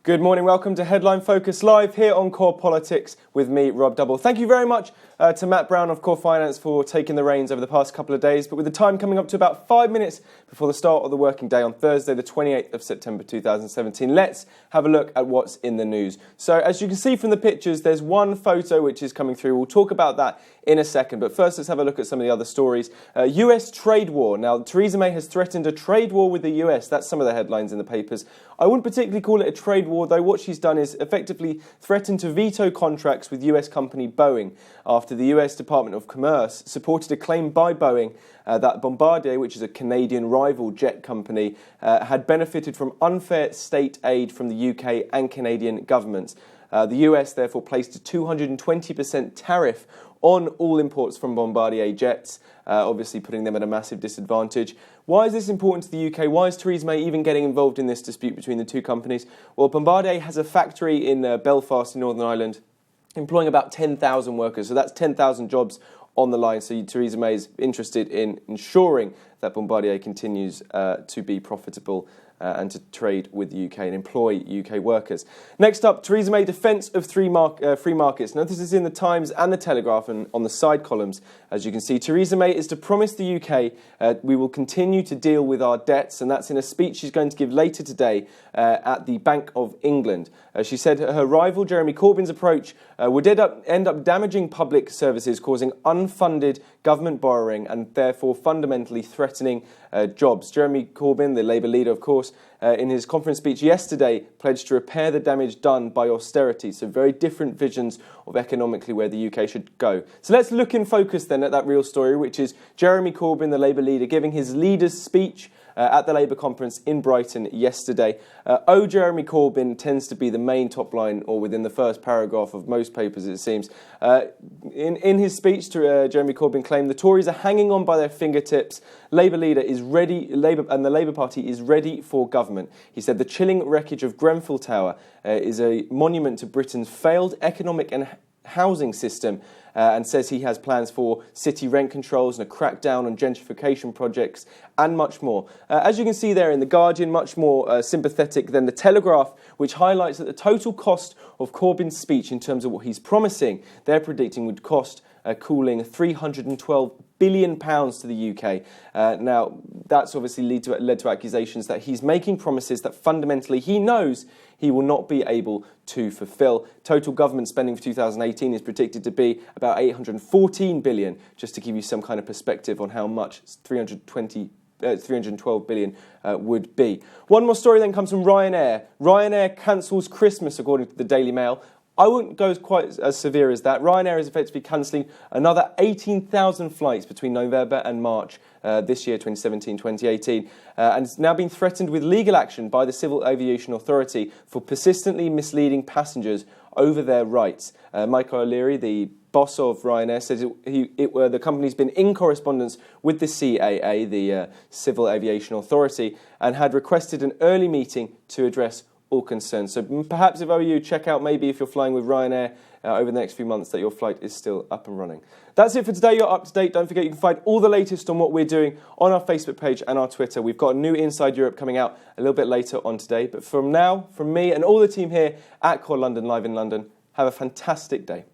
Good morning, welcome to Headline Focus Live here on Core Politics with me, Rob Double. Thank you very much to Matt Brown of Core Finance for taking the reins over the past couple of days, but with the time coming up to about 5 minutes before the start of the working day on Thursday, the 28th of September 2017, let's have a look at what's in the news. So as you can see from the pictures, there's one photo which is coming through. We'll talk about that in a second, but first let's have a look at some of the other stories. US trade war. Now, Theresa May has threatened a trade war with the US. That's some of the headlines in the papers. I wouldn't particularly call it a trade war, though what she's done is effectively threatened to veto contracts with US company Boeing after the US Department of Commerce supported a claim by Boeing that Bombardier, which is a Canadian rival jet company, had benefited from unfair state aid from the UK and Canadian governments. The US therefore placed a 220% tariff on all imports from Bombardier jets, obviously putting them at a massive disadvantage. Why is this important to the UK? Why is Theresa May even getting involved in this dispute between the two companies? Well, Bombardier has a factory in Belfast in Northern Ireland, employing about 10,000 workers. So that's 10,000 jobs on the line. So Theresa May is interested in ensuring that Bombardier continues to be profitable and to trade with the UK and employ UK workers. Next up, Theresa May defence of free markets. Now, this is in the Times and the Telegraph and on the side columns. As you can see, Theresa May is to promise the UK we will continue to deal with our debts, and that's in a speech she's going to give later today at the Bank of England. She said her rival Jermey Corbyn's approach would end up damaging public services, causing unfunded government borrowing and therefore fundamentally threatening jobs. Jermey Corbyn, the Labour leader, of course, in his conference speech yesterday, pledged to repair the damage done by austerity. So very different visions of economically where the UK should go. So let's look in focus then at that real story, which is Jermey Corbyn, the Labour leader, giving his leader's speech at the Labour conference in Brighton yesterday. Jermey Corbyn tends to be the main top line, or within the first paragraph of most papers, it seems. In his speech, Jermey Corbyn claimed the Tories are hanging on by their fingertips. Labour leader is ready, and the Labour Party is ready for government. He said the chilling wreckage of Grenfell Tower is a monument to Britain's failed economic and housing system, and says he has plans for city rent controls and a crackdown on gentrification projects and much more. As you can see there in The Guardian, much more sympathetic than The Telegraph, which highlights that the total cost of Corbyn's speech in terms of what he's promising, they're predicting would cost cooling £312 billion to the UK. Now, that's obviously led to accusations that he's making promises that fundamentally he knows he will not be able to fulfil. Total government spending for 2018 is predicted to be about £814 billion, just to give you some kind of perspective on how much 312 billion would be. One more story then comes from RyanAir. RyanAir cancels Christmas, according to the Daily Mail. I wouldn't go quite as severe as that. RyanAir is effectively cancelling another 18,000 flights between November and March this year, 2017-2018, and it's now been threatened with legal action by the Civil Aviation Authority for persistently misleading passengers over their rights. Michael O'Leary, the boss of RyanAir, says the company's been in correspondence with the CAA, the Civil Aviation Authority, and had requested an early meeting to address all concerns. So perhaps if I were you, check out maybe if you're flying with RyanAir over the next few months that your flight is still up and running. That's it for today. You're up to date. Don't forget you can find all the latest on what we're doing on our Facebook page and our Twitter. We've got a new Inside Europe coming out a little bit later on today. But from now, from me and all the team here at Core London Live in London, have a fantastic day.